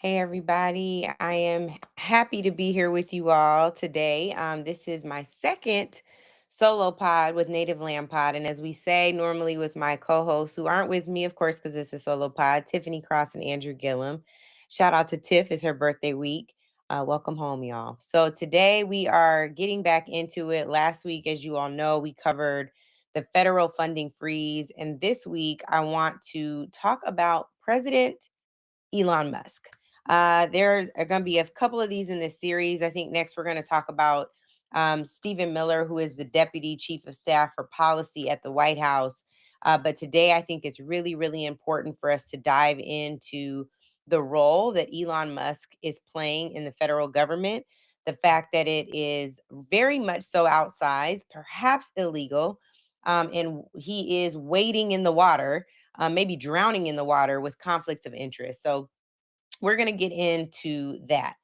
Hey, everybody. I am happy to be here with you all today. This is my second solo pod with Native Land Pod. And as we say normally with my co hosts who aren't with me, of course, because it's a solo pod, Tiffany Cross and Andrew Gillum. Shout out to Tiff, it's her birthday week. Welcome home, y'all. So today we are getting back into it. Last week, as you all know, we covered the federal funding freeze. And this week, I want to talk about President Elon Musk. There are going to be a couple of these in this series. I think next we're going to talk about Stephen Miller, who is the Deputy Chief of Staff for Policy at the White House. But today, I think it's really, really important for us to dive into the role that Elon Musk is playing in the federal government. The fact that it is very much so outsized, perhaps illegal, and he is wading in the water, maybe drowning in the water with conflicts of interest. So we're going to get into that.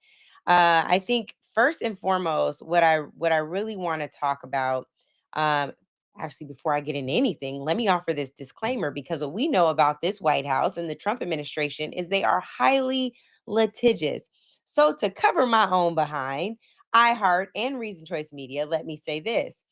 I think first and foremost, what I really want to talk about, um, actually, before I get into anything, let me offer this disclaimer because what we know about this White House and the Trump administration is they are highly litigious. So to cover my own behind, iHeart and Reason Choice Media, let me say this.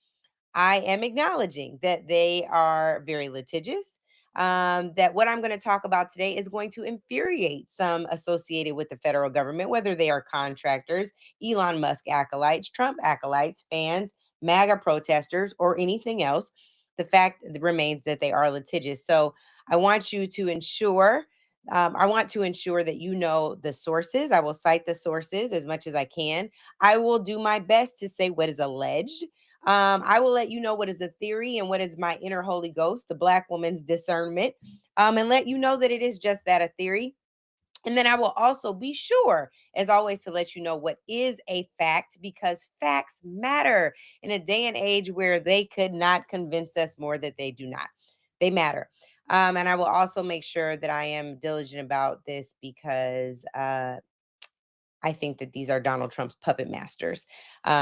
I am acknowledging that they are very litigious. That what I'm going to talk about today is going to infuriate some associated with the federal government, whether they are contractors, Elon Musk acolytes, Trump acolytes, fans, MAGA protesters, or anything else. The fact remains that they are litigious. So I want you to ensure. I want to ensure that you know the sources. I will cite the sources as much as I can. I will do my best to say what is alleged. I will let you know what is a theory and what is my inner Holy Ghost, the Black woman's discernment, and let you know that it is just that, a theory. And then I will also be sure, as always, to let you know what is a fact because facts matter in a day and age where they could not convince us more that they do not. They matter. And I will also make sure that I am diligent about this because I think that these are Donald Trump's puppet masters,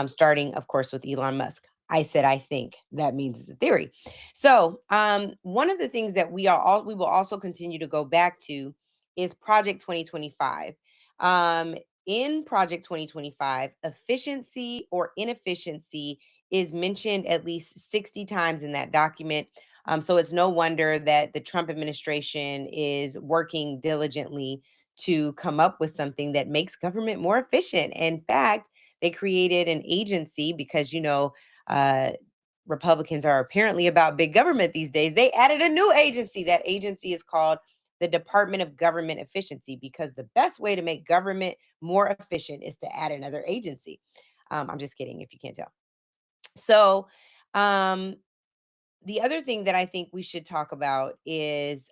starting, of course, with Elon Musk. I said I think that means it's a theory. So one of the things that we will also continue to go back to is Project 2025. Um, in Project 2025, efficiency or inefficiency is mentioned at least 60 times in that document. So it's no wonder that the Trump administration is working diligently to come up with something that makes government more efficient. In fact, they created an agency because, uh, Republicans are apparently about big government these days. They added a new agency. That agency is called the Department of Government Efficiency because the best way to make government more efficient is to add another agency. I'm just kidding if you can't tell. So, um, the other thing that I think we should talk about is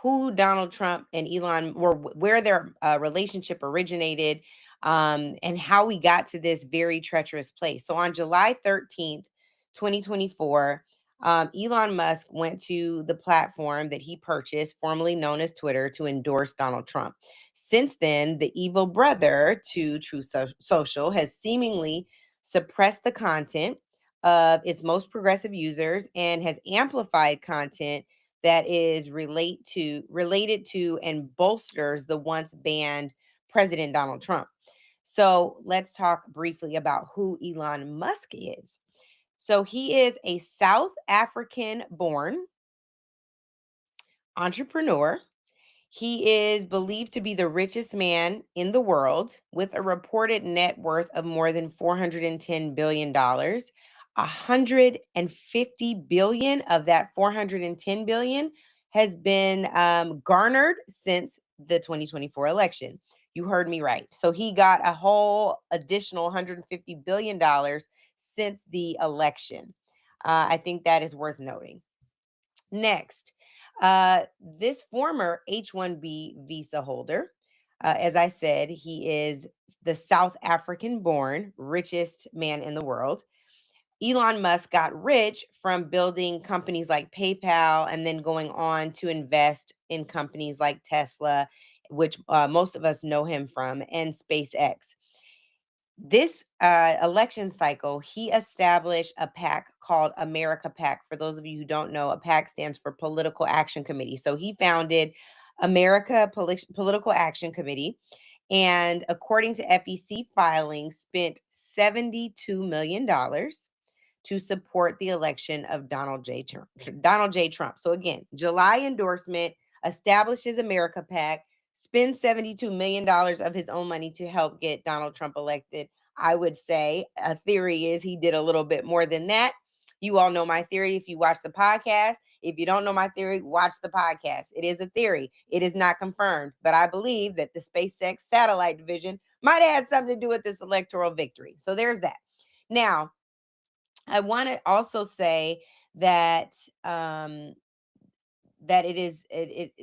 who Donald Trump and Elon were, where their relationship originated, and how we got to this very treacherous place. So on July 13th, 2024, Elon Musk went to the platform that he purchased, formerly known as Twitter, to endorse Donald Trump. Since then, the evil brother to Social has seemingly suppressed the content of its most progressive users and has amplified content that is related to and bolsters the once banned President Donald Trump. So let's talk briefly about who Elon Musk is. So he is a South African born entrepreneur. He is believed to be the richest man in the world with a reported net worth of more than $410 billion. 150 billion of that 410 billion has been garnered since the 2024 election. You heard me right. So he got a whole additional $150 billion since the election. I think that is worth noting. Next, this former H-1B visa holder, as I said, he is the South African born richest man in the world. Elon Musk got rich from building companies like PayPal and then going on to invest in companies like Tesla, which most of us know him from, and SpaceX. This election cycle, he established a PAC called America PAC. For those of you who don't know, a PAC stands for Political Action Committee. So he founded America Political Action Committee, and according to FEC filings, spent $72 million to support the election of Donald J. Trump. So again, July endorsement, establishes America PAC, spends $72 million of his own money to help get Donald Trump elected. I would say a theory is he did a little bit more than that. You all know my theory if you watch the podcast. If you don't know my theory, watch the podcast. It is a theory. It is not confirmed, but I believe that the SpaceX satellite division might have had something to do with this electoral victory. So there's that. Now, I want to also say that that it is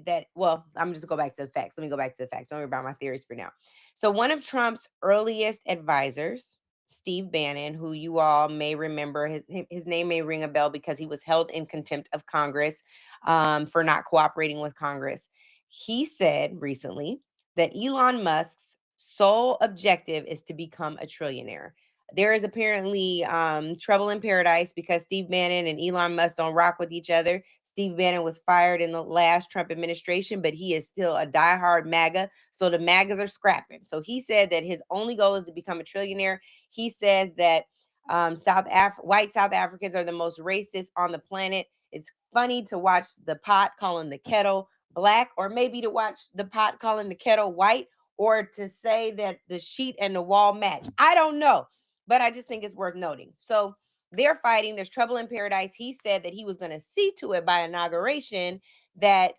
that well, I'm just go back to the facts. Let me go back to the facts. Don't worry about my theories for now. So one of Trump's earliest advisors, Steve Bannon, who you all may remember, his name may ring a bell because he was held in contempt of Congress for not cooperating with Congress. He said recently that Elon Musk's sole objective is to become a trillionaire. There is apparently trouble in paradise because Steve Bannon and Elon Musk don't rock with each other. Steve Bannon was fired in the last Trump administration, but he is still a diehard MAGA. So the MAGAs are scrapping. So he said that his only goal is to become a trillionaire. He says that white South Africans are the most racist on the planet. It's funny to watch the pot calling the kettle black, or maybe to watch the pot calling the kettle white, or to say that the sheet and the wall match. I don't know, but I just think it's worth noting. So they're fighting. There's trouble in paradise. He said that he was going to see to it by inauguration that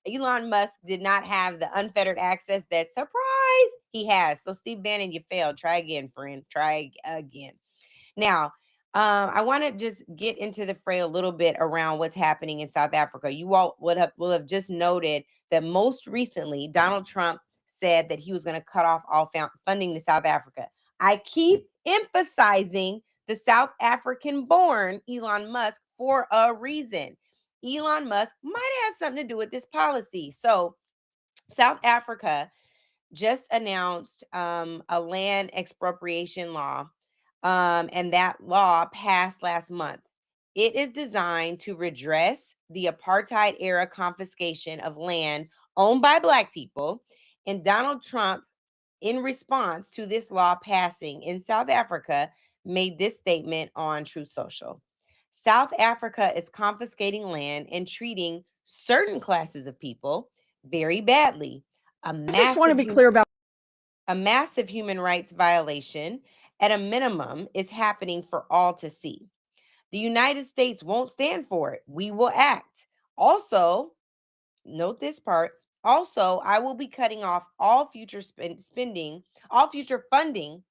Elon Musk did not have the unfettered access that, surprise, he has. So Steve Bannon, you failed. Try again, friend. Try again. Now, I want to just get into the fray a little bit around what's happening in South Africa. You all will have just noted that most recently, Donald Trump said that he was going to cut off all funding to South Africa. I keep emphasizing the South African-born Elon Musk for a reason. Elon Musk might have something to do with this policy. So South Africa just announced a land expropriation law, and that law passed last month. It is designed to redress the apartheid era confiscation of land owned by Black people. And Donald Trump, in response to this law passing in South Africa, made this statement on Truth Social. South Africa is confiscating land and treating certain classes of people very badly. I just want to be clear about a massive human rights violation, at a minimum, is happening for all to see. The United States won't stand for it. We will act. Also, note this part. Also, I will be cutting off all future spending, all future funding.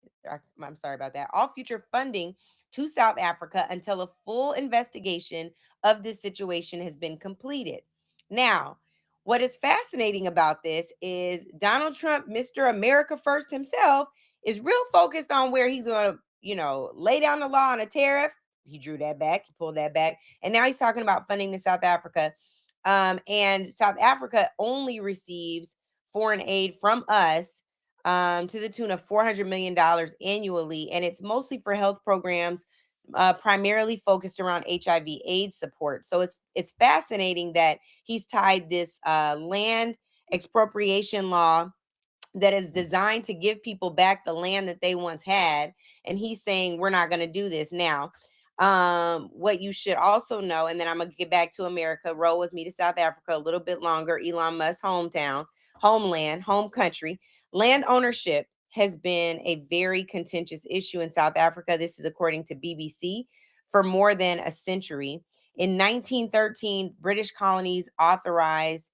I'm sorry about that. All future funding to South Africa until a full investigation of this situation has been completed. Now, what is fascinating about this is Donald Trump, Mr. America First himself, is real focused on where he's going to, lay down the law on a tariff. He drew that back. He pulled that back. And now he's talking about funding to South Africa. And South Africa only receives foreign aid from us to the tune of $400 million annually. And it's mostly for health programs, primarily focused around HIV/AIDS support. So it's fascinating that he's tied this land expropriation law that is designed to give people back the land that they once had. And he's saying, we're not going to do this. Now, what you should also know, and then I'm going to get back to America, roll with me to South Africa a little bit longer, Elon Musk's hometown, homeland, home country. Land ownership has been a very contentious issue in South Africa. This is according to BBC, for more than a century. In 1913, British colonies authorized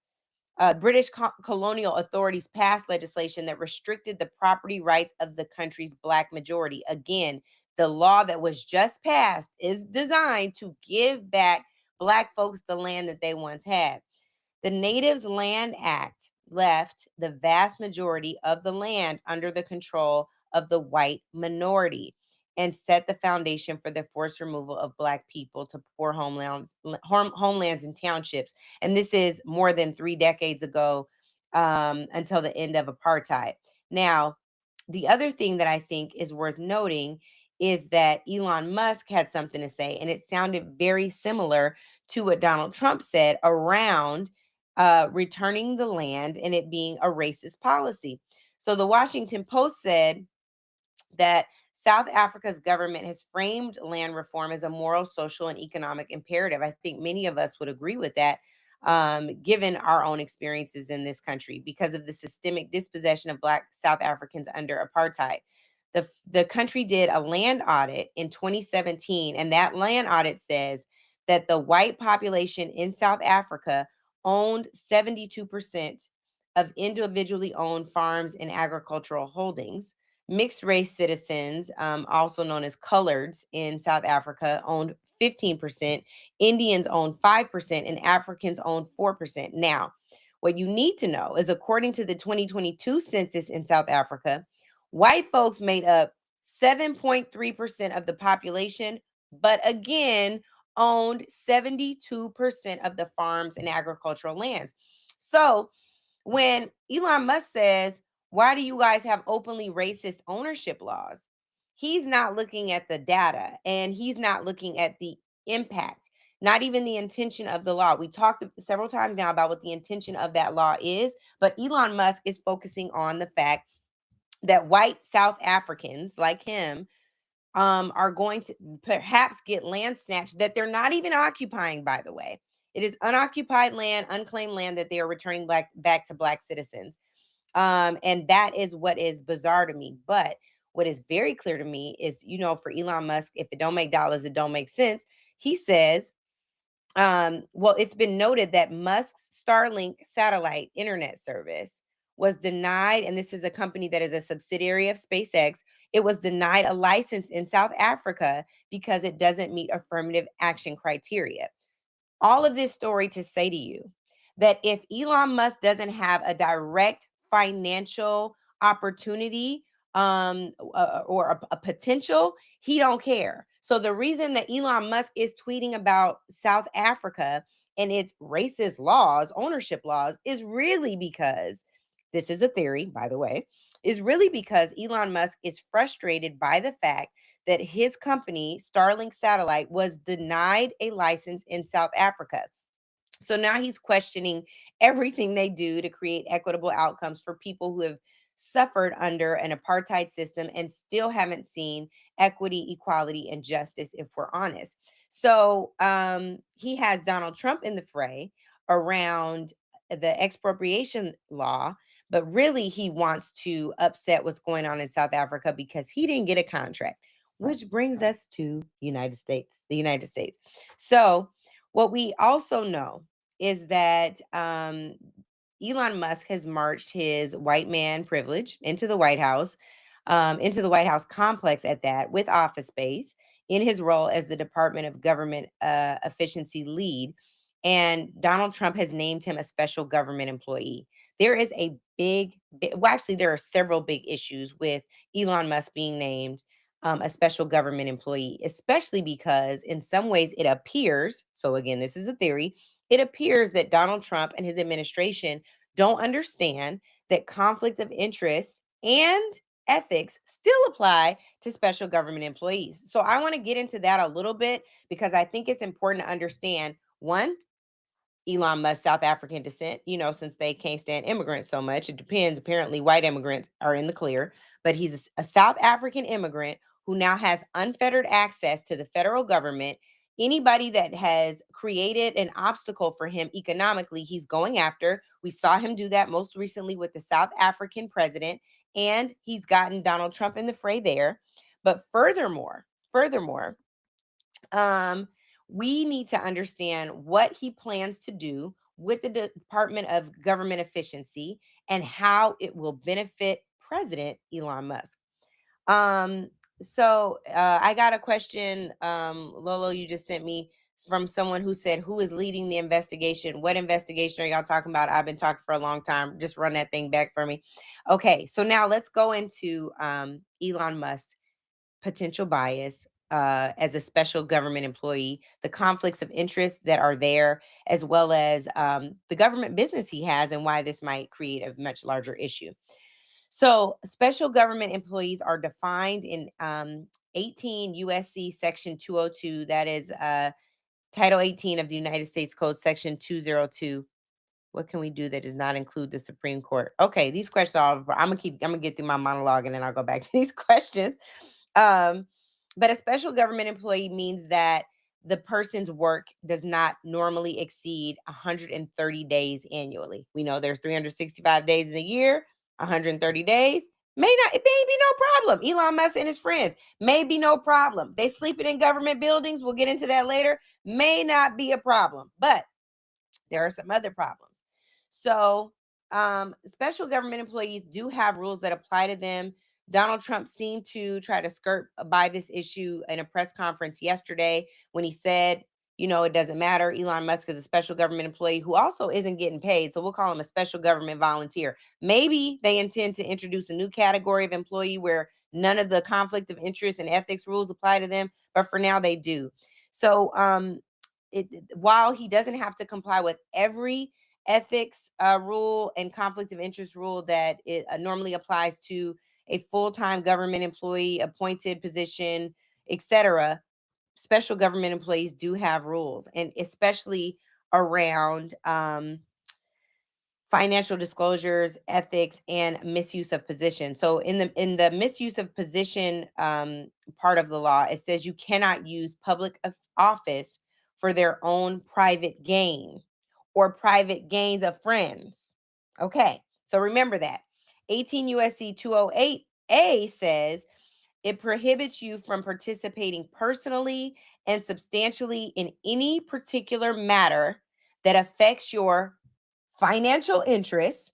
British colonial authorities passed legislation that restricted the property rights of the country's Black majority. Again, the law that was just passed is designed to give back Black folks the land that they once had. The Natives Land Act left the vast majority of the land under the control of the white minority and set the foundation for the forced removal of Black people to poor homelands and townships. And this is more than 3 decades ago, until the end of apartheid. Now, the other thing that I think is worth noting is that Elon Musk had something to say, and it sounded very similar to what Donald Trump said around returning the land and it being a racist policy. So the Washington Post said that South Africa's government has framed land reform as a moral, social, and economic imperative. I think many of us would agree with that, given our own experiences in this country because of the systemic dispossession of Black South Africans under apartheid. The country did a land audit in 2017, and that land audit says that the white population in South Africa owned 72% of individually owned farms and agricultural holdings. Mixed race citizens, also known as coloreds in South Africa, owned 15%, Indians owned 5%, and Africans owned 4%. Now, what you need to know is according to the 2022 census in South Africa, white folks made up 7.3% of the population, but again, owned 72% of the farms and agricultural lands. So when Elon Musk says, why do you guys have openly racist ownership laws? He's not looking at the data and he's not looking at the impact, not even the intention of the law. We talked several times now about what the intention of that law is, but Elon Musk is focusing on the fact that white South Africans like him are going to perhaps get land snatched that they're not even occupying, by the way. It is unoccupied land, unclaimed land that they are returning back to Black citizens. And that is what is bizarre to me. But what is very clear to me is, for Elon Musk, if it don't make dollars, it don't make sense. He says, well, it's been noted that Musk's Starlink satellite internet service was denied, and this is a company that is a subsidiary of SpaceX. It was denied a license in South Africa because it doesn't meet affirmative action criteria. All of this story to say to you that if Elon Musk doesn't have a direct financial opportunity or a potential, he don't care. So the reason that Elon Musk is tweeting about South Africa and its racist laws, ownership laws, is really because this is a theory, by the way, is really because Elon Musk is frustrated by the fact that his company, Starlink Satellite, was denied a license in South Africa. So now he's questioning everything they do to create equitable outcomes for people who have suffered under an apartheid system and still haven't seen equity, equality, and justice, if we're honest. So he has Donald Trump in the fray around the expropriation law, but really he wants to upset what's going on in South Africa because he didn't get a contract, which brings us to the United States. So what we also know is that Elon Musk has marched his white man privilege into the White House, into the White House complex at that, with office space in his role as the Department of Government Efficiency lead. And Donald Trump has named him a special government employee. There is a well, actually, there are several big issues with Elon Musk being named a special government employee, especially because in some ways it appears, so again, this is a theory, it appears that Donald Trump and his administration don't understand that conflict of interest and ethics still apply to special government employees. So I want to get into that a little bit because I think it's important to understand one, Elon Musk, South African descent, since they can't stand immigrants so much. It depends. Apparently, white immigrants are in the clear, but he's a South African immigrant who now has unfettered access to the federal government. Anybody that has created an obstacle for him economically, he's going after. We saw him do that most recently with the South African president, and he's gotten Donald Trump in the fray there. But furthermore, we need to understand what he plans to do with the Department of Government Efficiency and how it will benefit President Elon Musk. So I got a question, Lolo, you just sent me from someone who said, who is leading the investigation? What investigation are y'all talking about? I've been talking for a long time. Just run that thing back for me. Okay, so now let's go into Elon Musk's potential bias as a special government employee, the conflicts of interest that are there, as well as the government business he has and why this might create a much larger issue. So special government employees are defined in 18 USC section 202. That is Title 18 of the United States Code, section 202. What can we do that does not include the Supreme Court? Okay, these questions are, I'm gonna get through my monologue and then I'll go back to these questions. But a special government employee means that the person's work does not normally exceed 130 days annually. We know there's 365 days in a year, 130 days. It may be no problem. Elon Musk and his friends may be no problem. They sleeping in government buildings. We'll get into that later. May not be a problem, but there are some other problems. So, special government employees do have rules that apply to them. Donald Trump seemed to try to skirt by this issue in a press conference yesterday when he said, it doesn't matter. Elon Musk is a special government employee who also isn't getting paid. So we'll call him a special government volunteer. Maybe they intend to introduce a new category of employee where none of the conflict of interest and ethics rules apply to them. But for now, they do. So, while he doesn't have to comply with every ethics rule and conflict of interest rule that it normally applies to a full-time government employee, appointed position, etc., special government employees do have rules, and especially around financial disclosures, ethics, and misuse of position. So in the misuse of position part of the law, it says you cannot use public office for their own private gain or private gains of friends. Okay, so remember that. 18 USC 208A says it prohibits you from participating personally and substantially in any particular matter that affects your financial interests,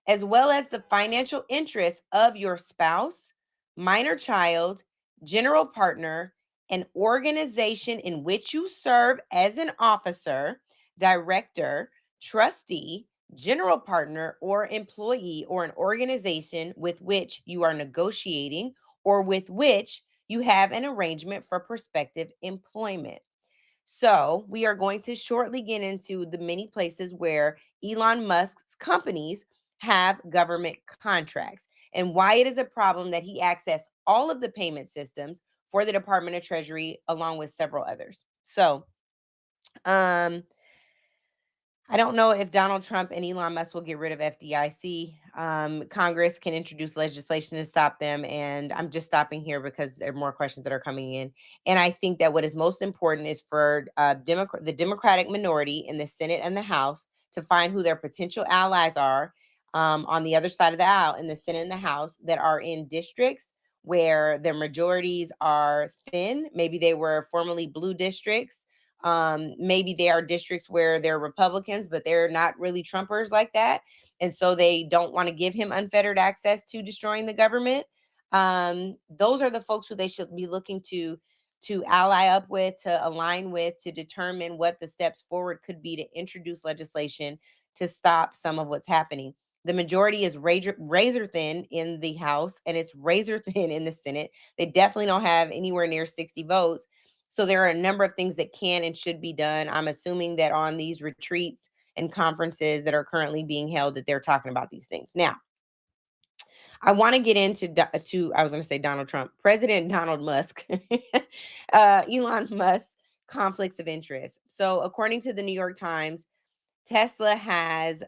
as well as the financial interests of your spouse, minor child, general partner, an organization in which you serve as an officer, director, trustee, general partner, or employee, or an organization with which you are negotiating or with which you have an arrangement for prospective employment. So, we are going to shortly get into the many places where Elon Musk's companies have government contracts and why it is a problem that he accessed all of the payment systems for the Department of Treasury, along with several others. So, I don't know if Donald Trump and Elon Musk will get rid of FDIC. Congress can introduce legislation to stop them. And I'm just stopping here because there are more questions that are coming in. And I think that what is most important is for the Democratic minority in the Senate and the House to find who their potential allies are on the other side of the aisle in the Senate and the House that are in districts where their majorities are thin. Maybe they were formerly blue districts. Maybe they are districts where they're Republicans, but they're not really Trumpers like that. And so they don't want to give him unfettered access to destroying the government. Those are the folks who they should be looking to ally up with, to align with, to determine what the steps forward could be to introduce legislation to stop some of what's happening. The majority is razor thin in the House, and it's razor thin in the Senate. They definitely don't have anywhere near 60 votes. So there are a number of things that can and should be done. I'm assuming that on these retreats and conferences that are currently being held, that they're talking about these things. Now, I want to get into I was going to say Donald Trump, President Donald Musk, Elon Musk conflicts of interest. So according to the New York Times, Tesla has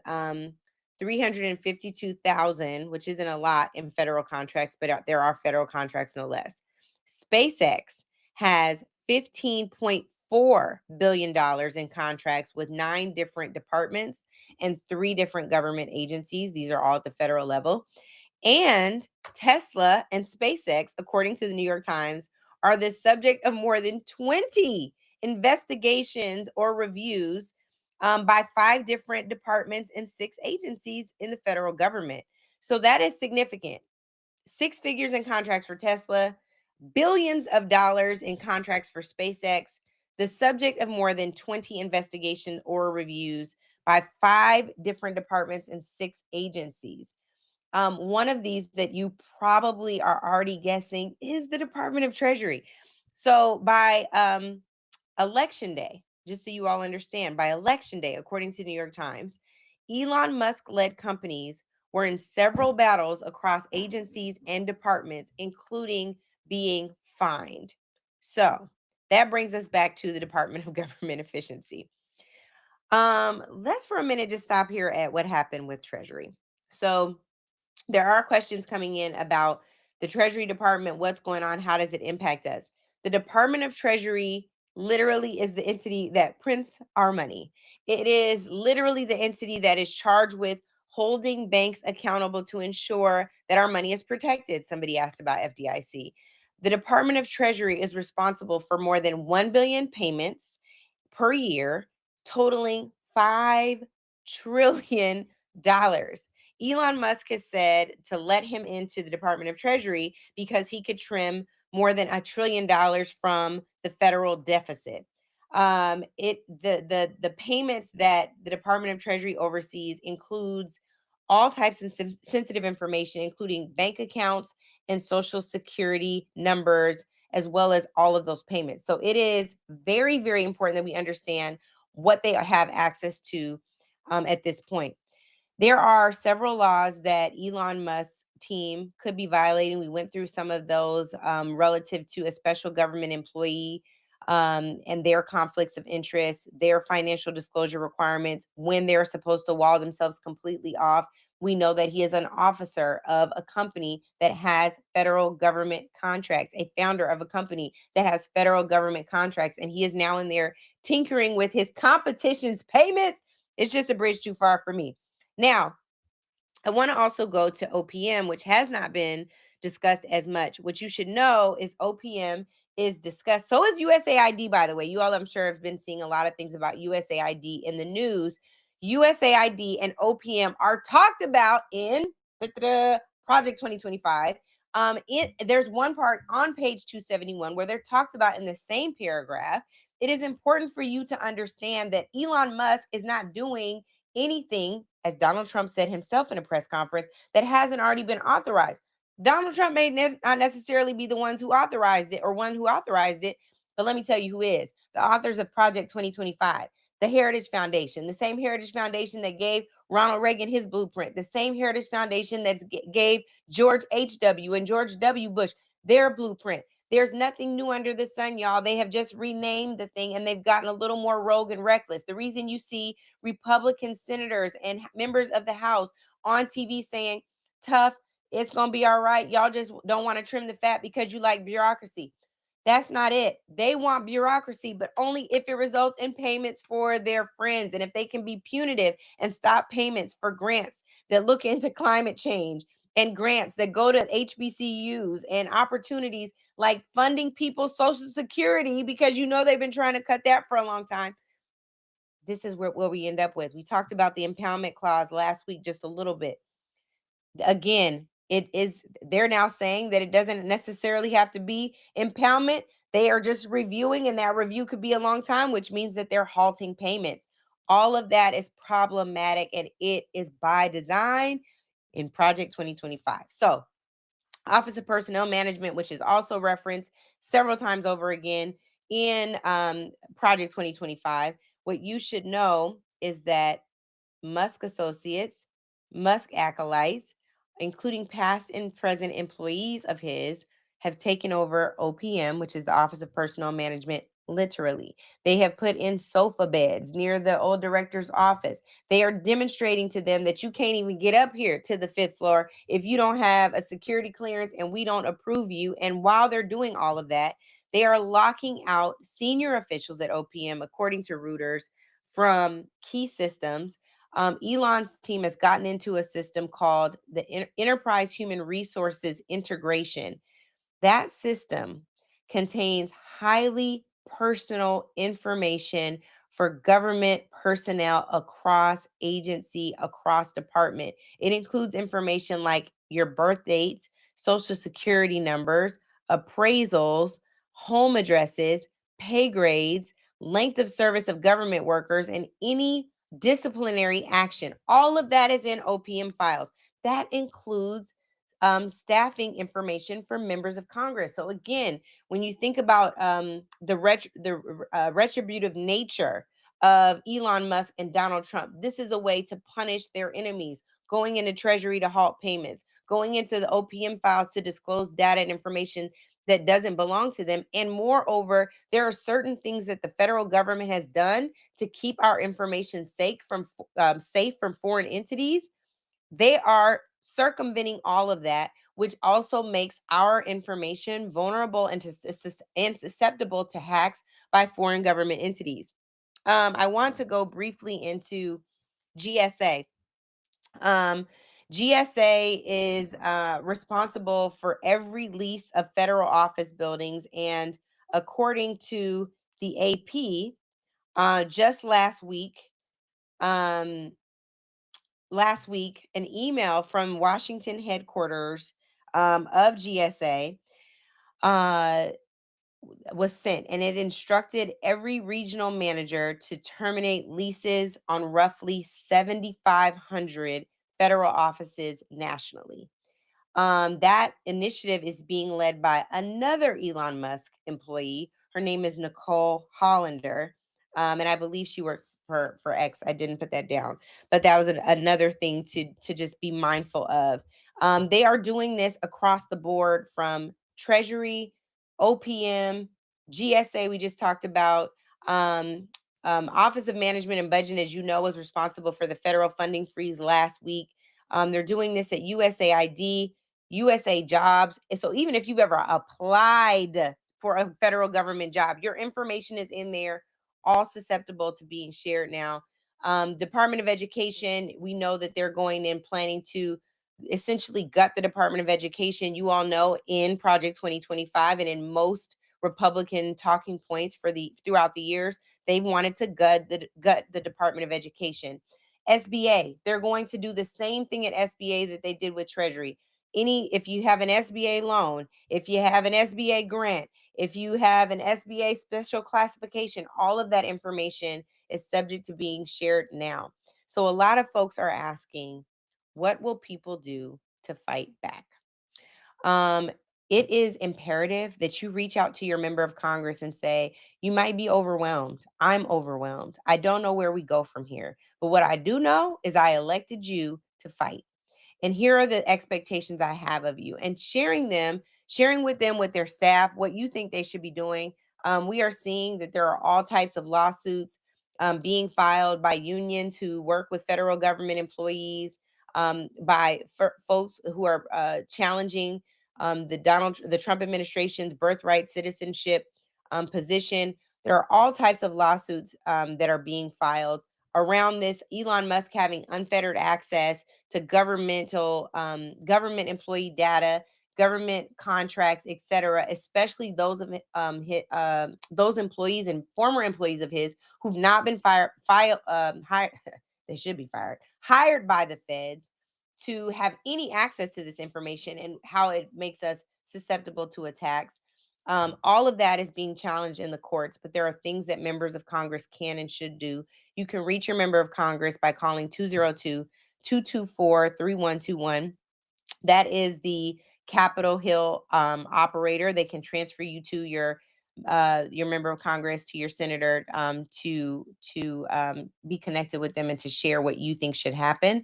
352,000, which isn't a lot in federal contracts, but there are federal contracts no less. SpaceX has $15.4 billion in contracts with 9 different departments and 3 different government agencies. These are all at the federal level. And Tesla and SpaceX, according to the New York Times, are the subject of more than 20 investigations or reviews by 5 different departments and 6 agencies in the federal government. So that is significant. 6 figures in contracts for Tesla, billions of dollars in contracts for SpaceX, the subject of more than 20 investigations or reviews by 5 different departments and 6 agencies. One of these that you probably are already guessing is the Department of Treasury. So by election day, just so you all understand, by election day, according to New York Times, Elon Musk-led companies were in several battles across agencies and departments, including being fined. So that brings us back to the Department of Government Efficiency. Let's for a minute just stop here at what happened with Treasury. So there are questions coming in about the Treasury Department, what's going on, how does it impact us? The Department of Treasury literally is the entity that prints our money. It is literally the entity that is charged with holding banks accountable to ensure that our money is protected. Somebody asked about FDIC. The Department of Treasury is responsible for more than 1 billion payments per year, totaling $5 trillion. Elon Musk has said to let him into the Department of Treasury because he could trim more than $1 trillion from the federal deficit. The payments that the Department of Treasury oversees includes all types of sensitive information, including bank accounts and social security numbers, as well as all of those payments. So it is very, very important that we understand what they have access to at this point. There are several laws that Elon Musk's team could be violating. We went through some of those relative to a special government employee and their conflicts of interest, their financial disclosure requirements, when they're supposed to wall themselves completely off. We know that he is an officer of a company that has federal government contracts, a founder of a company that has federal government contracts, and he is now in there tinkering with his competition's payments. It's just a bridge too far for me. Now, I want to also go to OPM, which has not been discussed as much. What you should know is OPM is discussed. So is USAID, by the way. You all, I'm sure, have been seeing a lot of things about USAID in the news. USAID and OPM are talked about in Project 2025. There's one part on page 271 where they're talked about in the same paragraph. It is important for you to understand that Elon Musk is not doing anything, as Donald Trump said himself in a press conference, that hasn't already been authorized. Donald Trump may not necessarily be the ones who authorized it or one who authorized it, but let me tell you who is. The authors of Project 2025, the Heritage Foundation, the same Heritage Foundation that gave Ronald Reagan his blueprint, the same Heritage Foundation that gave George H.W. and George W. Bush their blueprint. There's nothing new under the sun, y'all. They have just renamed the thing and they've gotten a little more rogue and reckless. The reason you see Republican senators and members of the House on TV saying, tough, it's going to be all right. Y'all just don't want to trim the fat because you like bureaucracy. That's not it. They want bureaucracy, but only if it results in payments for their friends and if they can be punitive and stop payments for grants that look into climate change and grants that go to HBCUs and opportunities like funding people's Social Security because you know they've been trying to cut that for a long time. This is where we end up with. We talked about the impoundment clause last week just a little bit. Again, they're now saying that it doesn't necessarily have to be impoundment. They are just reviewing, and that review could be a long time, which means that they're halting payments. All of that is problematic, and it is by design in Project 2025. So, Office of Personnel Management, which is also referenced several times over again in Project 2025. What you should know is that Musk associates, Musk acolytes, including past and present employees of his, have taken over OPM, which is the Office of Personnel Management, literally. They have put in sofa beds near the old director's office. They are demonstrating to them that you can't even get up here to the 5th floor if you don't have a security clearance and we don't approve you. And while they're doing all of that, they are locking out senior officials at OPM, according to Reuters, from key systems. Elon's team has gotten into a system called the Enterprise Human Resources Integration. That system contains highly personal information for government personnel across agency, across department. It includes information like your birth dates, social security numbers, appraisals, home addresses, pay grades, length of service of government workers, and any disciplinary action. All of that is in OPM files. That includes staffing information for members of Congress. So again, when you think about the retributive nature of Elon Musk and Donald Trump, this is a way to punish their enemies, going into Treasury to halt payments, going into the OPM files to disclose data and information that doesn't belong to them. And moreover, there are certain things that the federal government has done to keep our information safe from foreign entities. They are circumventing all of that, which also makes our information vulnerable and susceptible to hacks by foreign government entities. I want to go briefly into GSA. GSA is responsible for every lease of federal office buildings, and according to the AP, just um, last week, an email from Washington headquarters of GSA uh, was sent, and it instructed every regional manager to terminate leases on roughly 7,500 federal offices nationally. That initiative is being led by another Elon Musk employee. Her name is Nicole Hollander. And I believe she works for X. I didn't put that down, but that was another thing to just be mindful of. They are doing this across the board from Treasury, OPM, GSA. We just talked about. Office of Management and Budget, as you know, was responsible for the federal funding freeze last week. They're doing this at USAID, USA Jobs. And so even if you've ever applied for a federal government job, your information is in there, all susceptible to being shared now. Department of Education, we know that they're going in planning to essentially gut the Department of Education. You all know in Project 2025 and in most Republican talking points throughout the years, they've wanted to gut the Department of Education. SBA, they're going to do the same thing at SBA that they did with Treasury. If you have an SBA loan, if you have an SBA grant, if you have an SBA special classification, all of that information is subject to being shared now. So a lot of folks are asking, what will people do to fight back? Um, it is imperative that you reach out to your member of Congress and say, you might be overwhelmed. I'm overwhelmed. I don't know where we go from here. But what I do know is I elected you to fight. And here are the expectations I have of you, and sharing with them, with their staff, what you think they should be doing. We are seeing that there are all types of lawsuits being filed by unions who work with federal government employees, by folks who are challenging the Trump administration's birthright citizenship position. There are all types of lawsuits that are being filed around this. Elon Musk having unfettered access to government employee data, government contracts, etc., especially those of those employees and former employees of his who've not been hired. They should be hired by the feds to have any access to this information, and how it makes us susceptible to attacks. All of that is being challenged in the courts, but there are things that members of Congress can and should do. You can reach your member of Congress by calling 202-224-3121. That is the Capitol Hill operator. They can transfer you to your member of Congress, to your senator, to be connected with them and to share what you think should happen.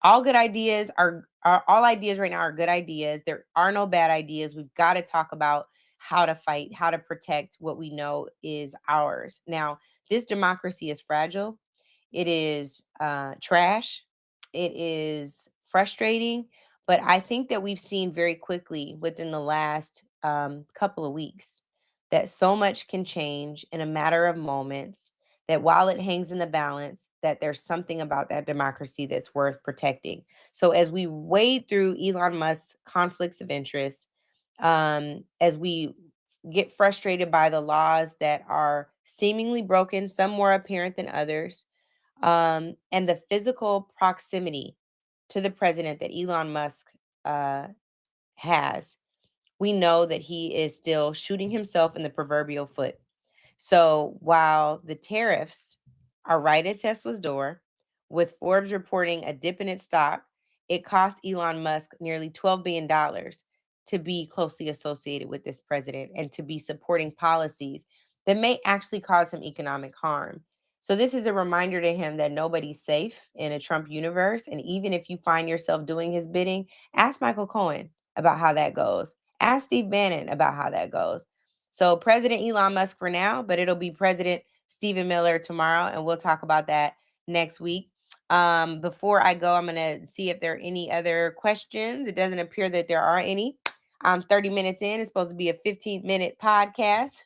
All good ideas are all ideas right now are good ideas. There are no bad ideas. We've got to talk about how to fight, how to protect what we know is ours. Now, this democracy is fragile. It is trash. It is frustrating. But I think that we've seen very quickly within the last couple of weeks that so much can change in a matter of moments, that while it hangs in the balance, that there's something about that democracy that's worth protecting. So as we wade through Elon Musk's conflicts of interest, as we get frustrated by the laws that are seemingly broken, some more apparent than others, and the physical proximity to the president that Elon Musk has, we know that he is still shooting himself in the proverbial foot. So while the tariffs are right at Tesla's door, with Forbes reporting a dip in its stock, it cost Elon Musk nearly $12 billion to be closely associated with this president and to be supporting policies that may actually cause him economic harm. So this is a reminder to him that nobody's safe in a Trump universe. And even if you find yourself doing his bidding, ask Michael Cohen about how that goes. Ask Steve Bannon about how that goes. So President Elon Musk for now, but it'll be President Stephen Miller tomorrow, and we'll talk about that next week. Before I go, I'm going to see if there are any other questions. It doesn't appear that there are any. I'm 30 minutes in. It's supposed to be a 15-minute podcast.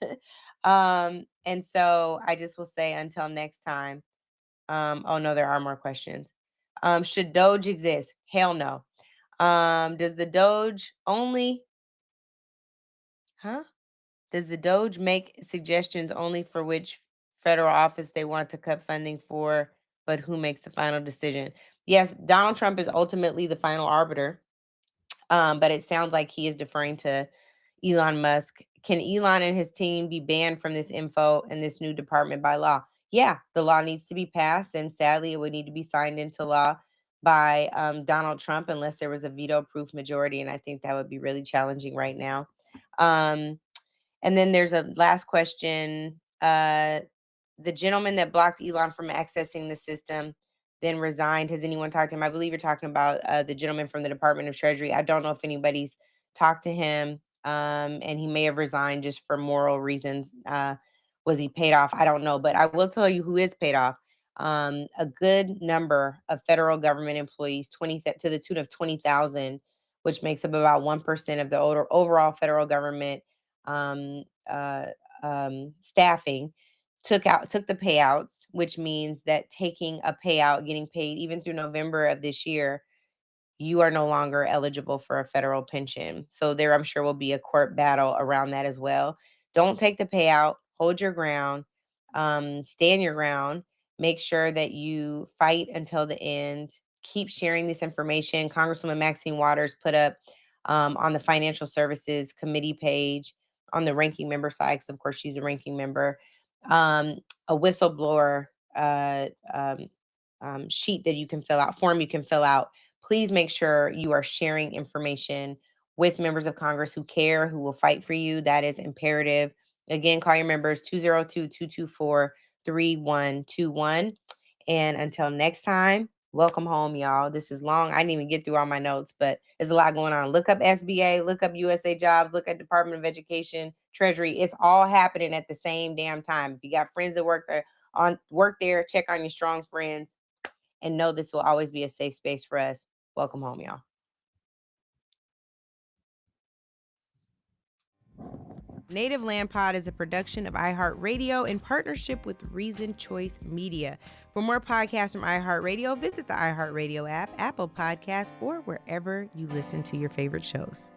And so I just will say until next time. Oh, no, there are more questions. Should Doge exist? Hell no. Does the Doge only... Does the Doge make suggestions only for which federal office they want to cut funding for, but who makes the final decision? Yes, Donald Trump is ultimately the final arbiter, but it sounds like he is deferring to Elon Musk. Can Elon and his team be banned from this info and this new department by law? Yeah, the law needs to be passed, and sadly, it would need to be signed into law by Donald Trump unless there was a veto-proof majority, and I think that would be really challenging right now. And then there's a last question. The gentleman that blocked Elon from accessing the system then resigned. Has anyone talked to him? I believe you're talking about the gentleman from the Department of Treasury. I don't know if anybody's talked to him, and he may have resigned just for moral reasons. Was he paid off? I don't know, but I will tell you who is paid off. A good number of federal government employees, 20 to the tune of 20,000, which makes up about 1% of the overall federal government staffing, took the payouts, which means that taking a payout, getting paid even through November of this year, you are no longer eligible for a federal pension. So there, I'm sure, will be a court battle around that as well. Don't take the payout. Hold your ground. Stand your ground. Make sure that you fight until the end. Keep sharing this information. Congresswoman Maxine Waters put up on the Financial Services Committee page on the ranking member side, because of course she's a ranking member, a whistleblower sheet that you can fill out, form you can fill out. Please make sure you are sharing information with members of Congress who care, who will fight for you. That is imperative. Again, call your members 202-224-3121. And until next time, welcome home, y'all. This is long. I didn't even get through all my notes, but there's a lot going on. Look up SBA, look up USA Jobs, look at Department of Education, Treasury. It's all happening at the same damn time. If you got friends that work there, check on your strong friends, and know this will always be a safe space for us. Welcome home, y'all. Native Land Pod is a production of iHeart Radio in partnership with Reason Choice Media. For more podcasts from iHeart Radio, visit the iHeart Radio app, Apple Podcasts, or wherever you listen to your favorite shows.